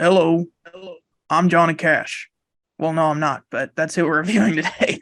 Hello, I'm Johnny Cash. Well, no, I'm not, but that's who we're reviewing today.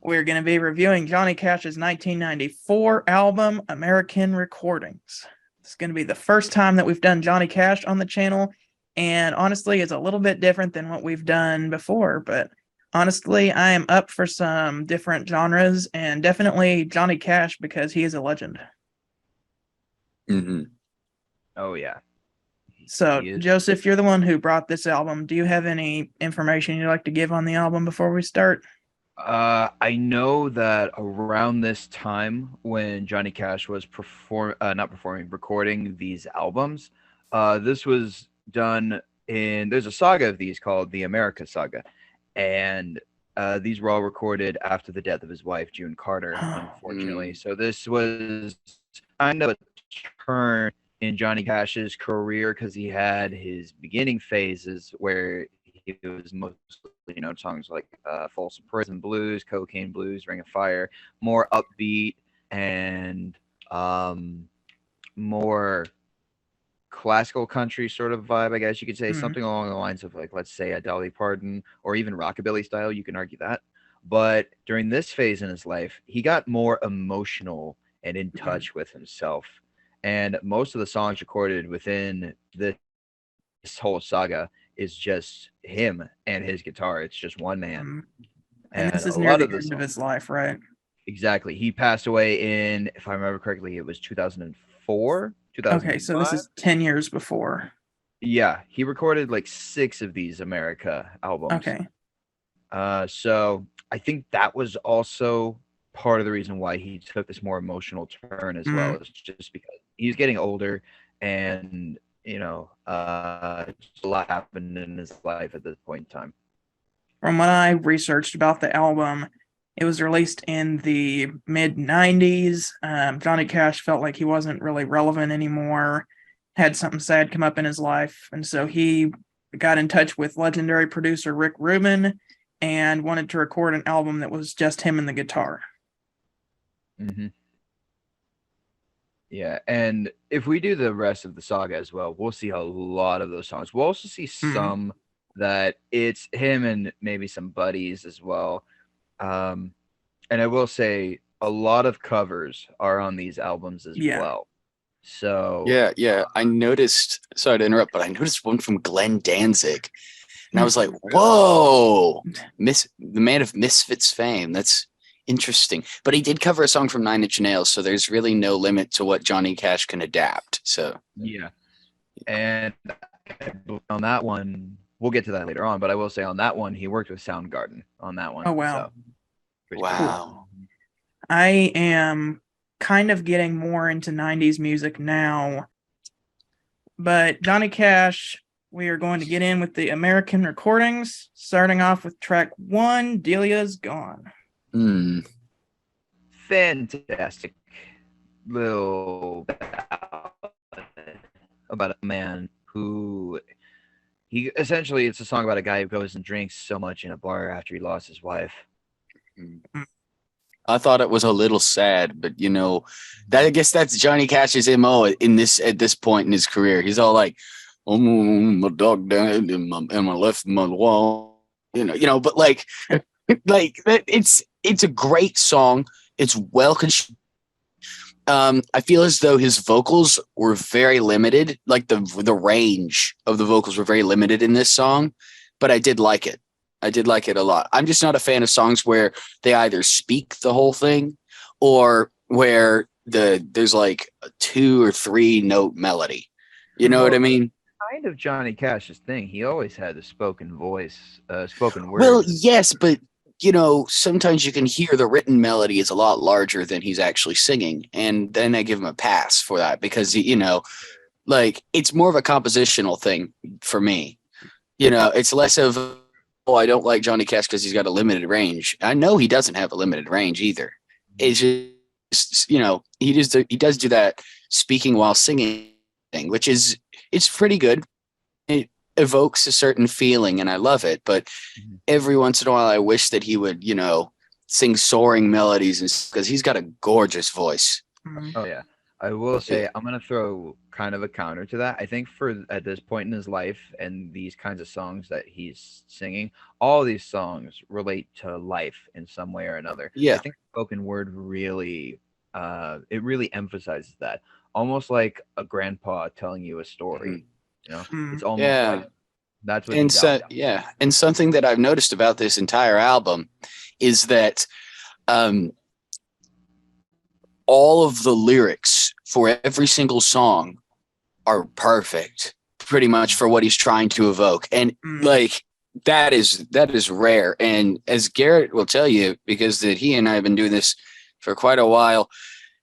We're going to be reviewing Johnny Cash's 1994 album, American Recordings. It's going to be the first time that we've done Johnny Cash on the channel, and honestly, it's a little bit different than what we've done before, but honestly, I am up for some different genres, and definitely Johnny Cash because he is a legend. Mm-hmm. Oh yeah, So, he is. Joseph, you're the one who brought this album. Do you have any information you'd like to give on the album before we start? I know that around this time when Johnny Cash was not performing, recording these albums, this was done in. There's a saga of these called the America Saga, and these were all recorded after the death of his wife, June Carter, unfortunately. So this was kind of a turn in Johnny Cash's career because he had his beginning phases where he was mostly, songs like Folsom Prison Blues, Cocaine Blues, Ring of Fire, more upbeat and more classical country sort of vibe, I guess you could say, something along the lines of, like, let's say a Dolly Parton or even rockabilly style. You can argue that. But during this phase in his life, he got more emotional and in touch with himself. And most of the songs recorded within this whole saga is just him and his guitar. It's just one man. And this is a near lot the of the end of songs, his life, right? exactly. He passed away in, if I remember correctly, it was 2004, Okay, so this 2005. is 10 years before. Yeah, he recorded like 6 of these America albums. Okay. So I think that was also part of the reason why he took this more emotional turn as well. It's just because he's getting older, and just a lot happened in his life at this point in time. From what I researched about the album, it was released in the mid 90s. Johnny Cash felt like he wasn't really relevant anymore, had something sad come up in his life, and so he got in touch with legendary producer Rick Rubin and wanted to record an album that was just him and the guitar. Mm-hmm. Yeah, and if we do the rest of the saga as well, we'll see a lot of those songs. We'll also see some that it's him and maybe some buddies as well. And I will say a lot of covers are on these albums as well. So Yeah. I noticed, sorry to interrupt, but I noticed one from Glenn Danzig. And I was like, whoa, the man of Misfits fame. That's interesting. But he did cover a song from Nine Inch Nails, so there's really no limit to what Johnny Cash can adapt. So yeah. And on that one, we'll get to that later on, but I will say on that one, he worked with Soundgarden on that one. Oh, wow. So, wow. Cool. I am kind of getting more into 90s music now, but Johnny Cash, we are going to get in with the American Recordings, starting off with track 1, Delia's Gone. Fantastic little about a man who it's a song about a guy who goes and drinks so much in a bar after he lost his wife. I thought it was a little sad, but I guess that's Johnny Cash's MO at this point in his career. He's all like, "Oh, my dog died and my left my wall," but like it's a great song. It's well constructed. I feel as though his vocals were very limited, like the range of the vocals were very limited in this song, but I did like it. I did like it a lot. I'm just not a fan of songs where they either speak the whole thing or where there's like a 2 or 3 note melody. You know what I mean? Kind of Johnny Cash's thing. He always had the spoken voice, spoken word. Well, yes, but sometimes you can hear the written melody is a lot larger than he's actually singing. And then I give him a pass for that because, like it's more of a compositional thing for me. It's less of oh, I don't like Johnny Cash because he's got a limited range. I know he doesn't have a limited range either. It's just, he does do that speaking while singing thing, which is, it's pretty good. It evokes a certain feeling and I love it. But every once in a while, I wish that he would, sing soaring melodies, because he's got a gorgeous voice. Oh yeah. I will say I'm gonna throw kind of a counter to that. I think for at this point in his life and these kinds of songs that he's singing, all these songs relate to life in some way or another. Yeah. I think spoken word really it really emphasizes that. Almost like a grandpa telling you a story. It's almost like that's what And these albums. and something that I've noticed about this entire album is that all of the lyrics for every single song are perfect, pretty much, for what he's trying to evoke. And like that is rare. And as Garrett will tell you, because that he and I have been doing this for quite a while,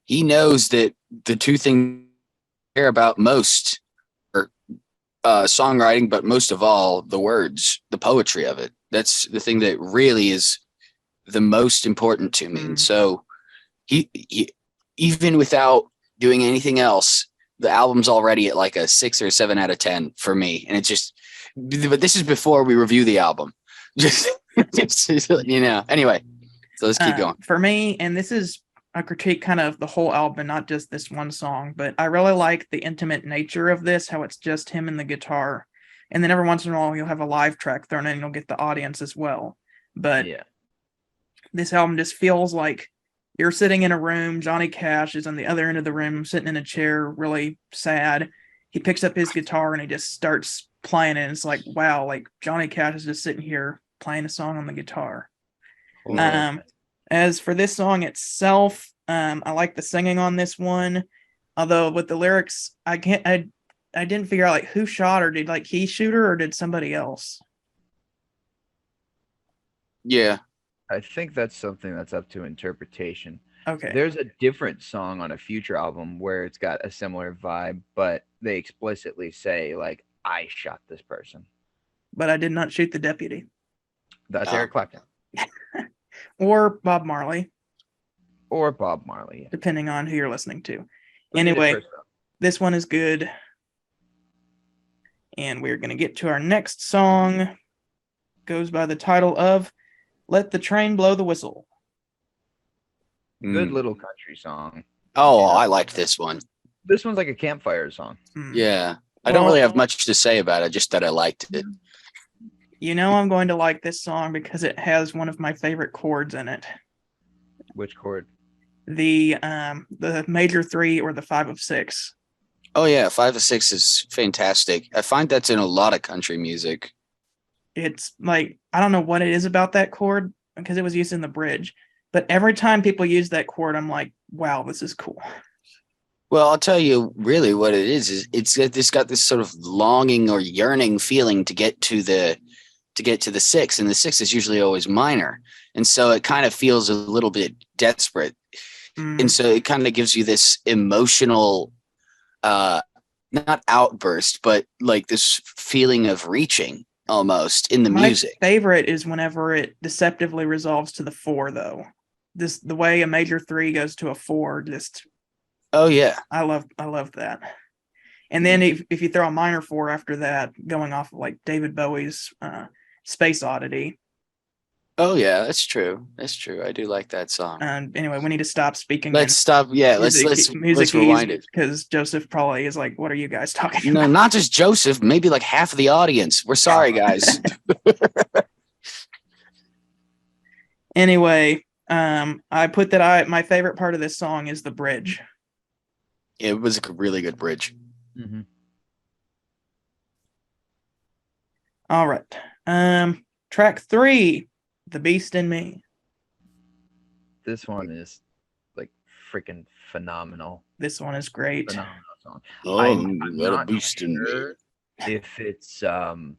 he knows that the two things I care about most are songwriting, but most of all the words, the poetry of it. That's the thing that really is the most important to me. And so he even without doing anything else, the album's already at like a 6 or 7 out of 10 for me. And but this is before we review the album. Just, anyway, so let's keep going. For me, and this is a critique kind of the whole album, not just this one song, but I really like the intimate nature of this, how it's just him and the guitar. And then every once in a while, you'll have a live track thrown in and you'll get the audience as well. But this album just feels like you're sitting in a room. Johnny Cash is on the other end of the room, sitting in a chair, really sad. He picks up his guitar and he just starts playing it. And it's like, wow, like Johnny Cash is just sitting here playing a song on the guitar. As for this song itself, I like the singing on this one. Although with the lyrics, I didn't figure out like who shot her. Did like he shoot her or did somebody else? Yeah. I think that's something that's up to interpretation. Okay. There's a different song on a future album where it's got a similar vibe, but they explicitly say, like, I shot this person. But I did not shoot the deputy. That's Eric Clapton. Or Bob Marley. Or Bob Marley. Depending on who you're listening to. Anyway, this one is good. And we're going to get to our next song. Goes by the title of Let the Train Blow the Whistle. Good little country song. Oh, I liked this one. This one's like a campfire song. Yeah. I don't really have much to say about it, just that I liked it. I'm going to like this song because it has one of my favorite chords in it. Which chord? The major 3 or the 5 of 6. Oh yeah, 5 of 6 is fantastic. I find that's in a lot of country music. It's like, I don't know what it is about that chord because it was used in the bridge, but every time people use that chord, I'm like, wow, this is cool. Well, I'll tell you really what it is it's got this sort of longing or yearning feeling to get to the 6, and the 6 is usually always minor. And so it kind of feels a little bit desperate. And so it kind of gives you this emotional, not outburst, but like this feeling of reaching almost in the music. My favorite is whenever it deceptively resolves to the 4, though. The way a major 3 goes to a 4, just. Oh yeah. I love that. And then if you throw a minor 4 after that, going off of like David Bowie's Space Oddity. Oh yeah, that's true. I do like that song. Anyway, we need to stop speaking. Let's stop. Yeah, let's rewind it, because Joseph probably is like, "What are you guys talking about?" No, not just Joseph. Maybe like half of the audience. We're sorry, guys. Anyway, I put that my favorite part of this song is the bridge. It was a really good bridge. Mm-hmm. All right. Track 3, The Beast in Me. This one is like freaking phenomenal. This one is great. Phenomenal song. Oh, I'm not beast in me. If it's I'm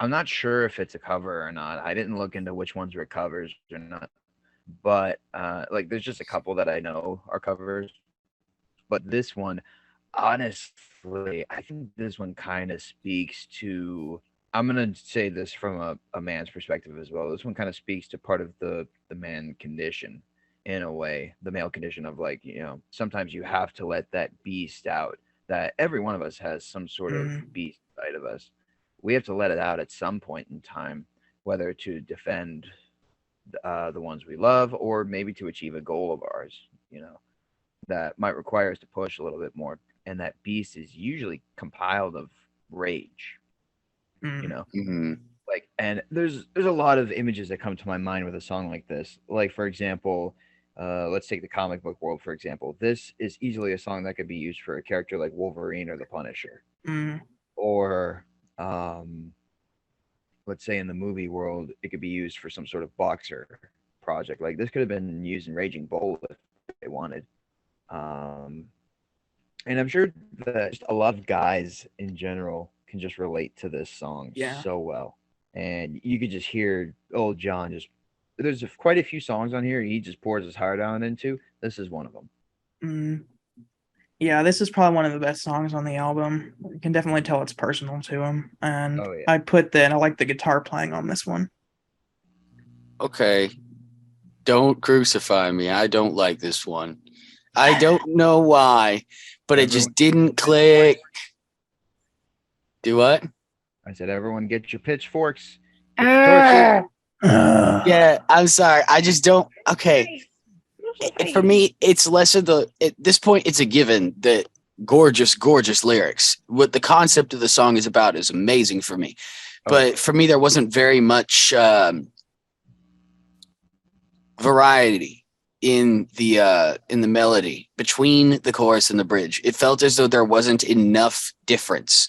not sure if it's a cover or not. I didn't look into which ones were covers or not. But like there's just a couple that I know are covers. But this one, honestly, I think this one kind of speaks to I'm gonna say this from a man's perspective as well. This one kind of speaks to part of the man condition in a way, the male condition of like, sometimes you have to let that beast out. That every one of us has some sort of Mm, beast inside of us. We have to let it out at some point in time, whether to defend the ones we love or maybe to achieve a goal of ours, that might require us to push a little bit more. And that beast is usually compiled of rage, you mm, know Hmm. like, and there's a lot of images that come to my mind with a song like this. Like, for example, let's take the comic book world, for example. This is easily a song that could be used for a character like Wolverine or the Punisher, mm, or um let's say in the movie world it could be used for some sort of boxer project. Like, this could have been used in Raging Bull if they wanted. um and I'm sure that just a lot of guys in general can just relate to this song yeah. so well. And you could just hear old John just. There's quite a few songs on here he just pours his heart out into. This is one of them. Mm. Yeah, this is probably one of the best songs on the album. You can definitely tell it's personal to him. And Oh yeah. I like the guitar playing on this one. Okay, don't crucify me. I don't like this one. I don't know why, but it Everyone, just didn't click. Do what? I said, everyone get your pitchforks. Get your torches. Yeah, I'm sorry. I just don't. Okay, for me, it's less of the. At this point, it's a given that gorgeous, gorgeous lyrics. What the concept of the song is about is amazing for me. Oh, But for me, there wasn't very much variety in the melody between the chorus and the bridge. It felt as though there wasn't enough difference.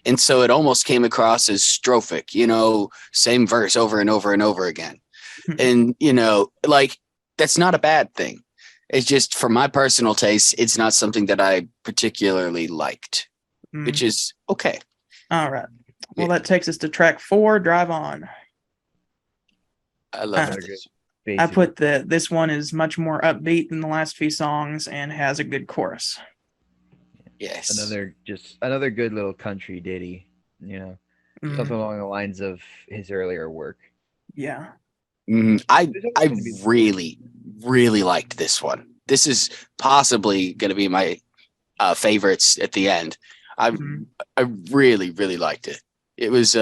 And so it almost came across as strophic, same verse over and over and over again. And, like, that's not a bad thing. It's just, for my personal taste, it's not something that I particularly liked, which is okay. All right. Well, Yeah. that takes us to track 4, Drive On. I love another good this. I basic. put this one is much more upbeat than the last few songs and has a good chorus. Yes. Another good little country ditty. Mm, Something along the lines of his earlier work. yeah. I There's always I gonna be- really, really liked this one. This is possibly going to be my favorites at the end. I Mm, I really, really liked it. It was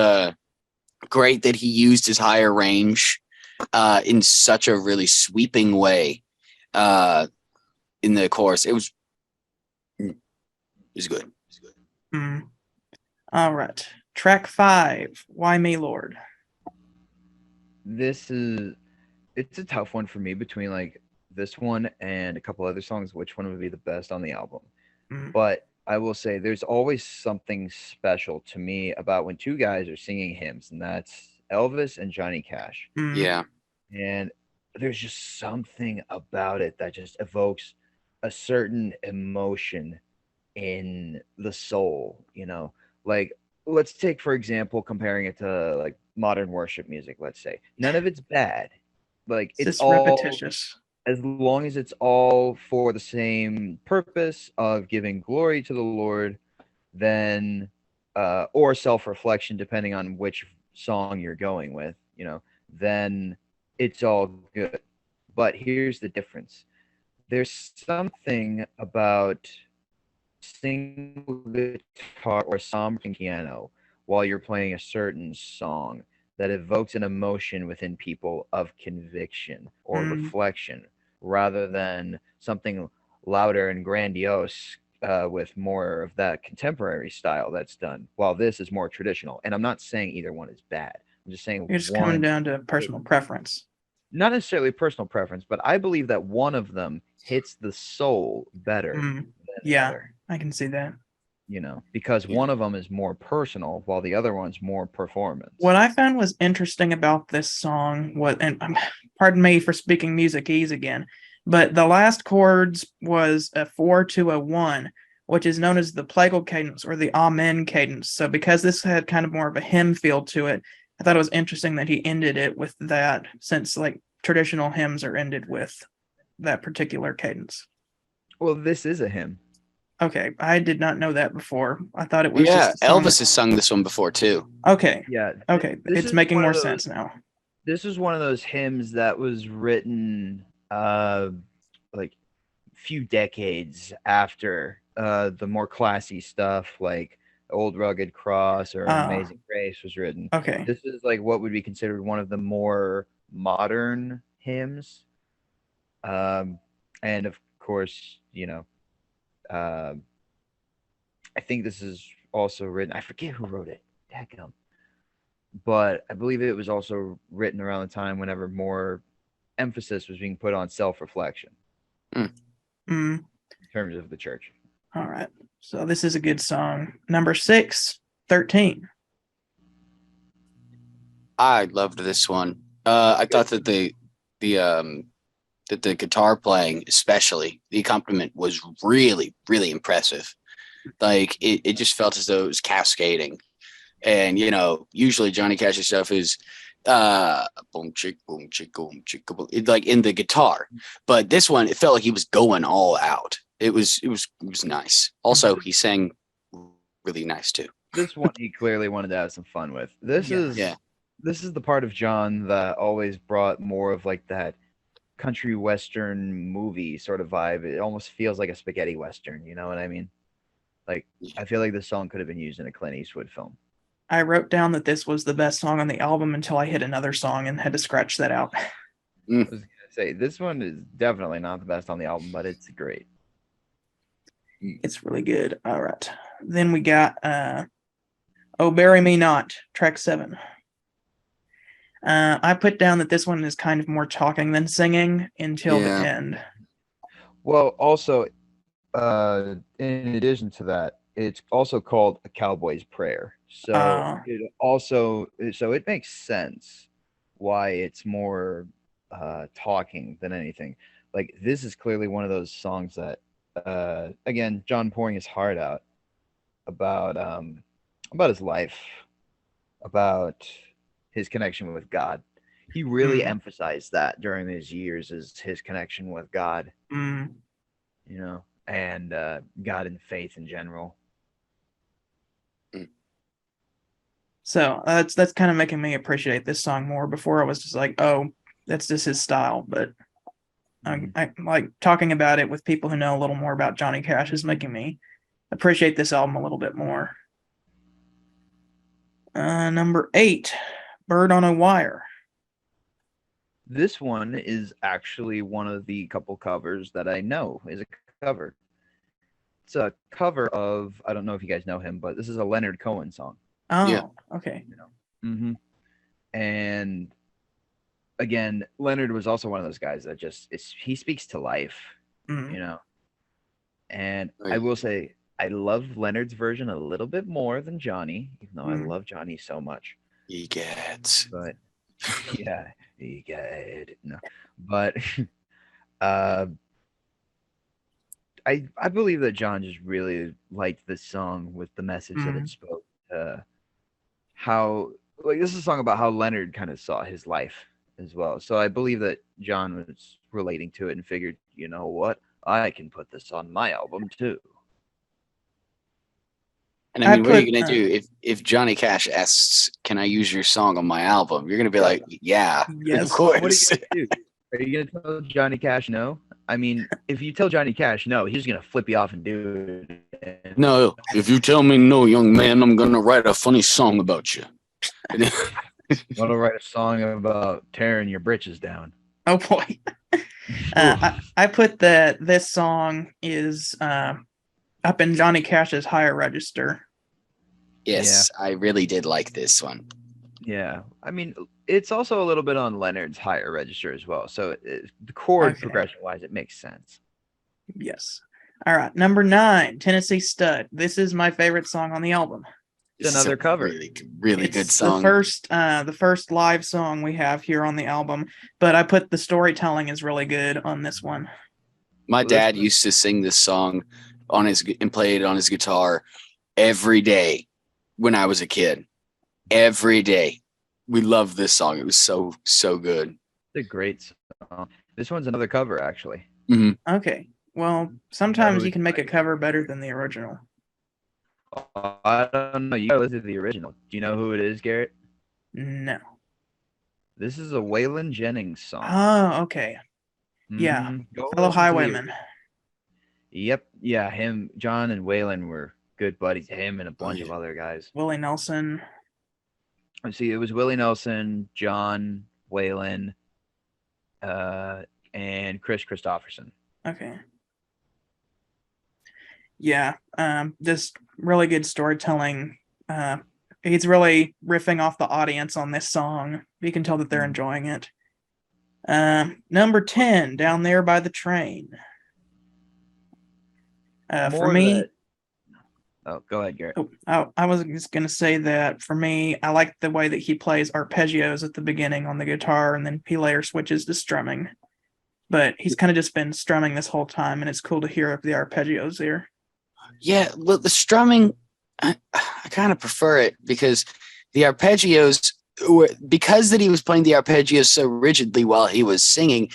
great that he used his higher range in such a really sweeping way in the chorus. It was good. mm. All right. Track 5, Why Me, Lord? It's a tough one for me between like this one and a couple other songs. Which one would be the best on the album? Mm, But I will say there's always something special to me about when two guys are singing hymns, and that's Elvis and Johnny Cash. mm, Yeah. And there's just something about it that just evokes a certain emotion in the soul. Like, let's take, for example, comparing it to like modern worship music, let's say. None of it's bad. Like, it's it's just all, repetitious. as long as it's all for the same purpose of giving glory to the Lord, then or self-reflection, depending on which song you're going with, then it's all good. But here's the difference. There's something about single guitar or somber piano while you're playing a certain song that evokes an emotion within people of conviction or Mm, reflection rather than something louder and grandiose with more of that contemporary style that's done, while this is more traditional. And I'm not saying either one is bad. I'm just saying it's coming one, down to personal preference. not necessarily personal preference, but I believe that one of them hits the soul better Mm, than the yeah, other. I can see that. Because one of them is more personal while the other one's more performance. What I found was interesting about this song pardon me for speaking musicese again, but the last chords was a 4 to a 1, which is known as the plagal cadence or the amen cadence. So because this had kind of more of a hymn feel to it, I thought it was interesting that he ended it with that, since like traditional hymns are ended with that particular cadence. Well, this is a hymn. Okay, I did not know that before. I thought it was Yeah, just a song. Elvis has sung this one before too. Okay, Yeah. okay, This it's is making one of more those. sense now. This is one of those hymns that was written like few decades after the more classy stuff like Old Rugged Cross or Uh, Amazing Grace was written. okay, This is like what would be considered one of the more modern hymns. And of course, uh, I think this is also written. I forget who wrote it. Dadgum. But I believe it was also written around the time whenever more emphasis was being put on self-reflection mm, in terms of the church. all right. So this is a good song. Number 6, 13. I loved this one. I thought that the guitar playing, especially the accompaniment, was really, really impressive. Like it just felt as though it was cascading. And usually Johnny Cash's stuff is boom chick boom chick boom chick boom, like in the guitar. But this one, it felt like he was going all out. It was nice. Also, he sang really nice too. This one he clearly wanted to have some fun with. This Yes. is Yeah. this is the part of John that always brought more of like that country western movie sort of vibe. It almost feels like a spaghetti western, you know what I mean? Like I feel like this song could have been used in a Clint Eastwood film. I wrote down that this was the best song on the album until I hit another song and had to scratch that out. I was gonna say this one is definitely not the best on the album, but it's great. It's really good. All right. Then we got Oh Bury Me Not, track 7. I put down that this one is kind of more talking than singing until the Yeah. end. Well, also, in addition to that, it's also called a cowboy's prayer. So it makes sense why it's more talking than anything. Like this is clearly one of those songs that, again, John pouring his heart out about his life, about his connection with God. He really emphasized that during his years is his connection with God, Mm. and God and faith in general. So that's kind of making me appreciate this song more. Before I was just like, oh, that's just his style. But I like talking about it with people who know a little more about Johnny Cash is making me appreciate this album a little bit more. Number 8, Bird on a Wire. This one is actually one of the couple covers that I know is a cover. It's a cover of, I don't know if you guys know him, but this is a Leonard Cohen song. Oh, Yeah. okay. And again, Leonard was also one of those guys that he speaks to life, And I will say, I love Leonard's version a little bit more than Johnny, even though I love Johnny so much. Egads. But yeah, egad. No, but I believe that John just really liked this song with the message that it spoke. How like this is a song about how Leonard kind of saw his life as well. So I believe that John was relating to it and figured, you know what, I can put this on my album too. And I mean, what are you gonna do if Johnny Cash asks, "Can I use your song on my album?" You're gonna be like, "Yeah, Yes. of course." What are you gonna do? Are you gonna tell Johnny Cash no? I mean, if you tell Johnny Cash no, he's gonna flip you off and do it. No, if you tell me no, young man, I'm gonna write a funny song about you. Want to write a song about tearing your britches down? Oh boy. I put that this song is up in Johnny Cash's higher register. Yes, I really did like this one. Yeah, I mean, it's also a little bit on Leonard's higher register as well. So the chord progression-wise, it makes sense. Yes. All right, number 9, Tennessee Stud. This is my favorite song on the album. It's another cover. Really good song. The first live song we have here on the album, but I put the storytelling is really good on this one. My dad used to sing this song and play it on his guitar every day when I was a kid. Every day. We loved this song. It was so good. It's a great song. This one's another cover, actually. Okay. Well, who sometimes you he's can make a playing. cover better than the original. I don't know. You gotta listen to the original. Do you know who it is, Garrett? No. This is a Waylon Jennings song. Oh, okay. Yeah. Go Fellow listen to the Highwaymen. original. Yep. Yeah, him, John, and Waylon were good buddies. Him and a Oh bunch yeah. of other guys. Willie Nelson. Let's see. It was Willie Nelson, John, Waylon, and Chris Christopherson. Okay. Yeah. Just really good storytelling. He's really riffing off the audience on this song. You can tell that they're enjoying it. Number 10, Down There by the Train. For More me, that. Oh, go ahead, Garrett. I was just going to say that for me, I like the way that he plays arpeggios at the beginning on the guitar, and then he later switches to strumming. But he's kind of just been strumming this whole time, and it's cool to hear the arpeggios there. Yeah, well, the strumming, I kind of prefer it because the arpeggios, because that he was playing the arpeggios so rigidly while he was singing,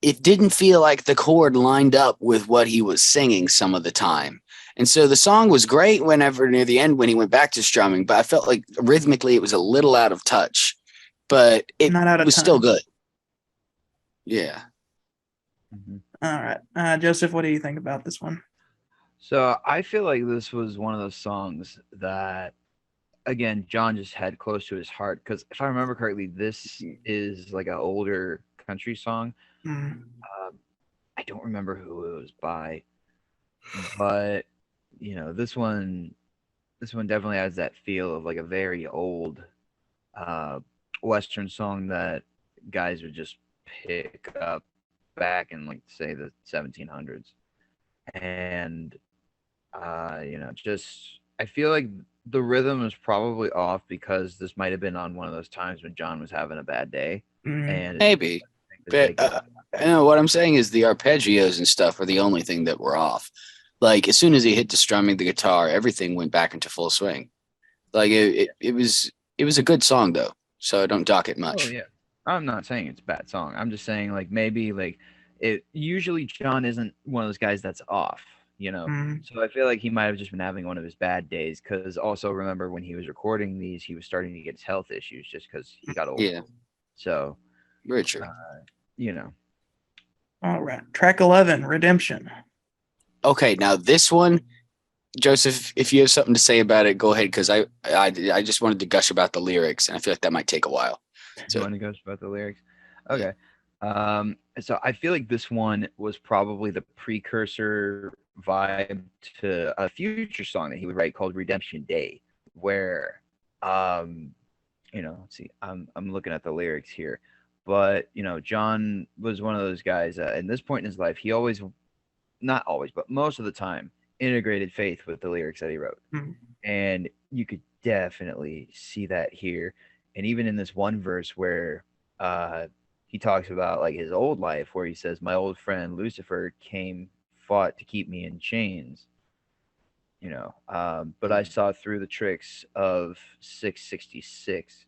it didn't feel like the chord lined up with what he was singing some of the time. And so the song was great whenever near the end when he went back to strumming, but I felt like rhythmically it was a little out of touch, but it Not out of was still time. good. Yeah. All right. Joseph, what do you think about this one? So I feel like this was one of those songs that, again, John just had close to his heart. Because if I remember correctly, this is like an older country song. Mm. I don't remember who it was by, but this one definitely has that feel of like a very old Western song that guys would just pick up back in, like, say, the 1700s. And just I feel like the rhythm is probably off because this might have been on one of those times when John was having a bad day, Mm. and Maybe. But I know what I'm saying is the arpeggios and stuff are the only thing that were off. Like as soon as he hit the strumming the guitar, everything went back into full swing. Like it was a good song though, so I don't dock it much. oh yeah, I'm not saying it's a bad song. I'm just saying like maybe like it. Usually John isn't one of those guys that's off. Mm. So I feel like he might have just been having one of his bad days. Because also remember when he was recording these, he was starting to get his health issues just because he got older. Yeah, So very true. you know. All right. Track 11, Redemption. Okay, now this one, Joseph, if you have something to say about it, go ahead because I just wanted to gush about the lyrics, and I feel like that might take a while. You So want to go about the lyrics? Okay. So I feel like this one was probably the precursor vibe to a future song that he would write called Redemption Day, where let's see, I'm looking at the lyrics here. But John was one of those guys at this point in his life, he always, not always, but most of the time, integrated faith with the lyrics that he wrote. Mm. And you could definitely see that here. And even in this one verse where he talks about like his old life, where he says, "My old friend Lucifer came, fought to keep me in chains. But I saw through the tricks of 666."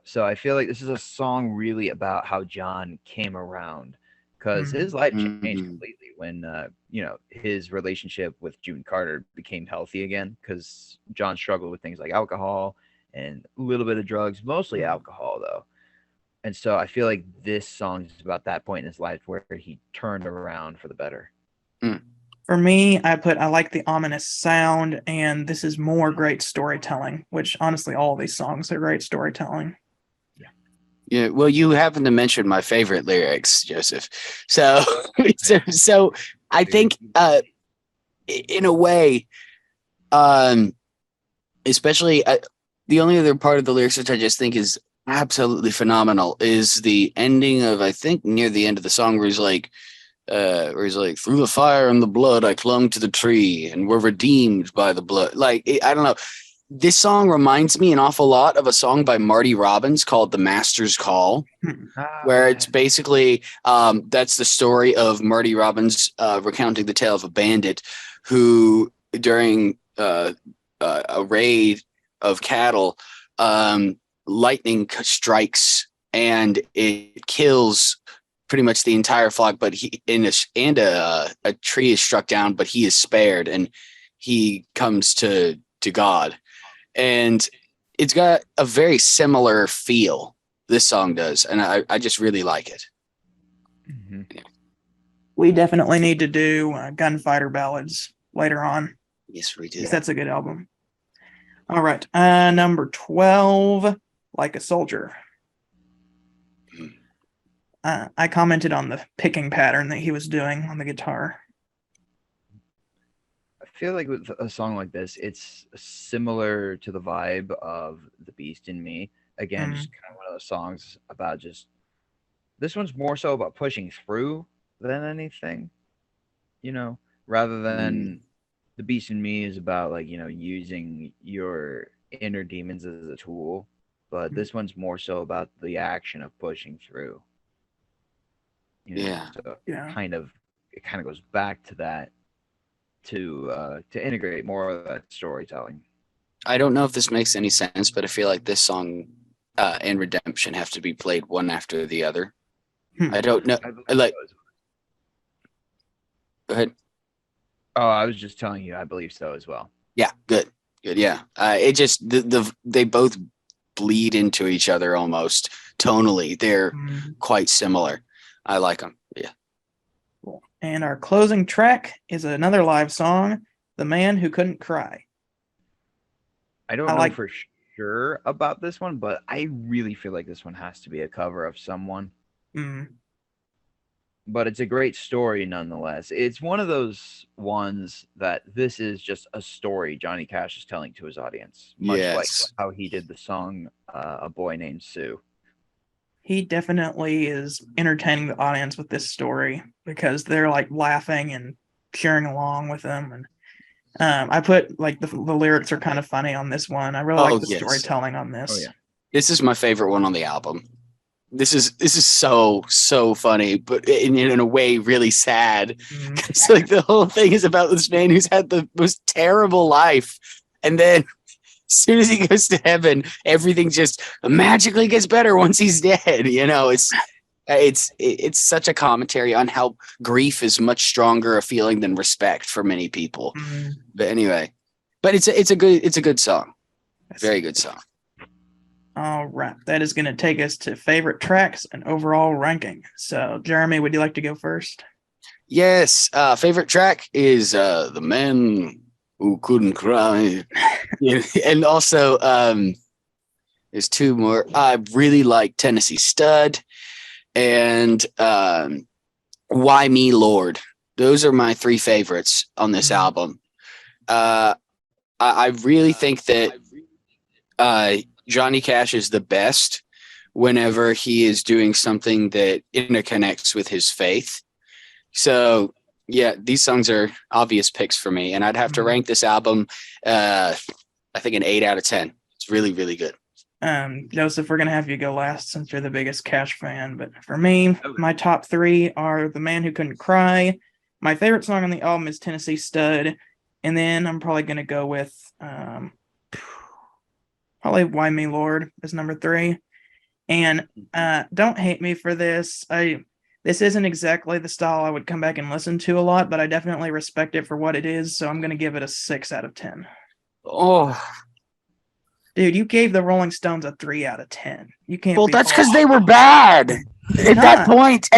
So I feel like this is a song really about how John came around, because his life changed completely when his relationship with June Carter became healthy again, because John struggled with things like alcohol and a little bit of drugs, mostly alcohol though. And so I feel like this song is about that point in his life where he turned around for the better. For me, I like the ominous sound, and this is more great storytelling, which honestly, all of these songs are great storytelling. yeah, well, you happen to mention my favorite lyrics, Joseph. So so I think in a way, especially the only other part of the lyrics which I just think is absolutely phenomenal is the ending of, I think near the end of the song, where he's like, through the fire and the blood I clung to the tree and were redeemed by the blood. Like I don't know, this song reminds me an awful lot of a song by Marty Robbins called The Master's Call, where it's basically that's the story of Marty Robbins recounting the tale of a bandit who during a raid of cattle, lightning strikes and it kills pretty much the entire flock, but a tree is struck down, but he is spared, and he comes to God, and it's got a very similar feel. This song does, and I just really like it. Mm-hmm. We definitely need to do Gunfighter Ballads later on. Yes, we do. Because that's a good album. All right. Number 12, Like a Soldier. I commented on the picking pattern that he was doing on the guitar. I feel like with a song like this, it's similar to the vibe of The Beast in Me. Again, just kind of one of those songs about just, this one's more so about pushing through than anything, rather than The Beast in Me is about like, using your inner demons as a tool. But this one's more so about the action of pushing through. So Yeah. it kind of goes back to that to integrate more of that storytelling. I don't know if this makes any sense, but I feel like this song and Redemption have to be played one after the other. I don't know. Go ahead. Oh, I was just telling you, I believe so as well. Yeah, good. Yeah, it just they both bleed into each other almost tonally. They're quite similar. I like them. Yeah. Cool. And our closing track is another live song, "The Man Who Couldn't Cry." I don't know for sure about this one, but I really feel like this one has to be a cover of someone. But it's a great story nonetheless. It's one of those ones that this is just a story Johnny Cash is telling to his audience, much like how he did the song "A Boy Named Sue." He definitely is entertaining the audience with this story because they're like laughing and cheering along with him. And I put like the lyrics are kind of funny on this one. I really like the storytelling on this. Oh yeah, this is my favorite one on the album. This is so funny, but in a way really sad. It's like the whole thing is about this man who's had the most terrible life, and then as soon as he goes to heaven, everything just magically gets better once he's dead. It's such a commentary on how grief is much stronger a feeling than respect for many people. But anyway, but it's a good song. Very good song. All right. That is going to take us to favorite tracks and overall ranking. So, Jeremy, would you like to go first? Yes. Favorite track is "The Man Who Couldn't Cry." And also, there's two more. I really like "Tennessee Stud" and "Why Me, Lord." Those are my three favorites on this album. I really think that Johnny Cash is the best whenever he is doing something that interconnects with his faith. So, yeah, these songs are obvious picks for me, and I'd have to rank this album, I think, an 8 out of 10. It's really, really good. Joseph, we're going to have you go last since you're the biggest Cash fan. But for me, my top three are "The Man Who Couldn't Cry." My favorite song on the album is "Tennessee Stud." And then I'm probably going to go with probably "Why Me, Lord" as number 3. And don't hate me for this. This isn't exactly the style I would come back and listen to a lot, but I definitely respect it for what it is. So I'm going to give it a 6 out of 10. Oh, dude, you gave the Rolling Stones a 3 out of 10. You can't. Well, that's because they were bad. At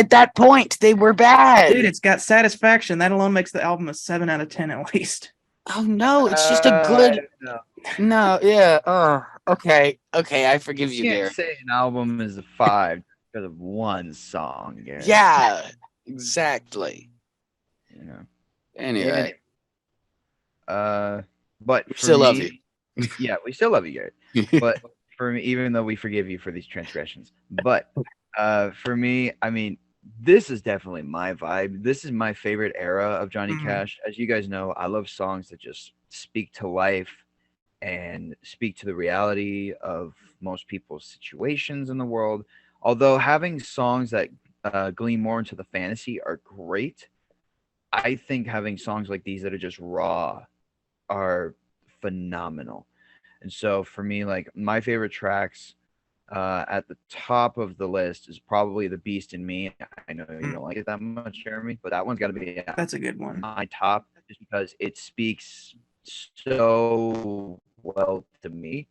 that point, they were bad. Dude, it's got "Satisfaction." That alone makes the album a 7 out of 10 at least. Oh no, it's just a good. No, yeah. Oh, okay. I forgive you, Gary. You can't say an album is a 5 because of one song, Gary. Yeah, exactly. Anyway. But we still love you. Yeah, we still love you, Gary. But for me, even though we forgive you for these transgressions, but for me, I mean, this is definitely my vibe. This is my favorite era of Johnny Cash. As you guys know, I love songs that just speak to life and speak to the reality of most people's situations in the world. Although having songs that glean more into the fantasy are great, I think having songs like these that are just raw are phenomenal. And so for me, like, my favorite tracks At the top of the list is probably The Beast in Me. I know you Mm. don't like it that much, Jeremy, but that one's got to be at That's a good one. my top just because it speaks so well to me.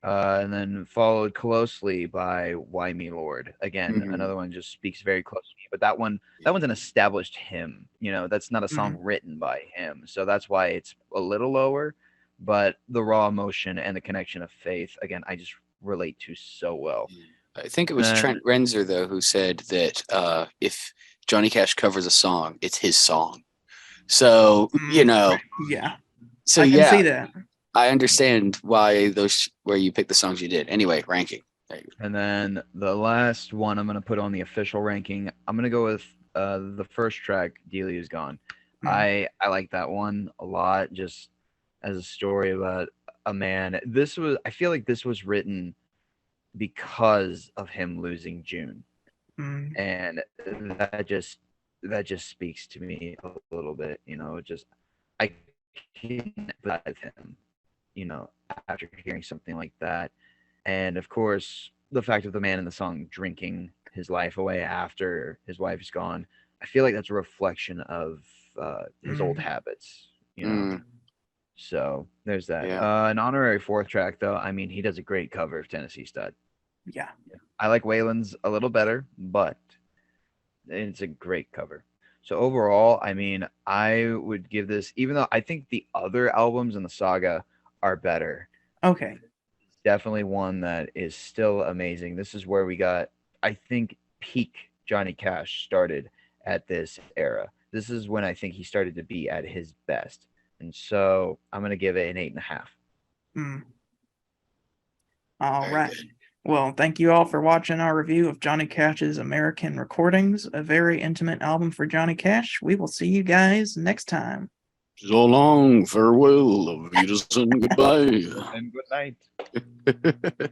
And then followed closely by Why Me Lord. Again, Mhm. another one just speaks very close to me. But that one's an established hymn. That's not a song written by him. So that's why it's a little lower. But the raw emotion and the connection of faith, again, I just relate to so well. I think it was And- Trent Renzer though who said that if Johnny Cash covers a song, it's his song. So Yeah, so I can yeah, see that. I understand why where you picked the songs you did. Anyway, ranking. And then the last one I'm going to put on the official ranking, I'm going to go with the first track, Delia's Gone. I like that one a lot, just as a story about a man. I feel like this was written because of him losing June. And that just speaks to me a little bit, I can empathize with him, after hearing something like that. And of course, the fact of the man in the song drinking his life away after his wife's gone, I feel like that's a reflection of his old habits. So there's that. Yeah. An honorary fourth track, though. I mean, he does a great cover of Tennessee Stud. Yeah. I like Waylon's a little better, but it's a great cover. So overall, I mean, I would give this, even though I think the other albums in the saga are better. Okay. It's definitely one that is still amazing. This is where we got, I think, peak Johnny Cash started at this era. This is when I think he started to be at his best. And so I'm going to give it an 8.5. All Very right. good. Well, thank you all for watching our review of Johnny Cash's American Recordings, a very intimate album for Johnny Cash. We will see you guys next time. So long, farewell, auf Wiedersehen, goodbye. And good night.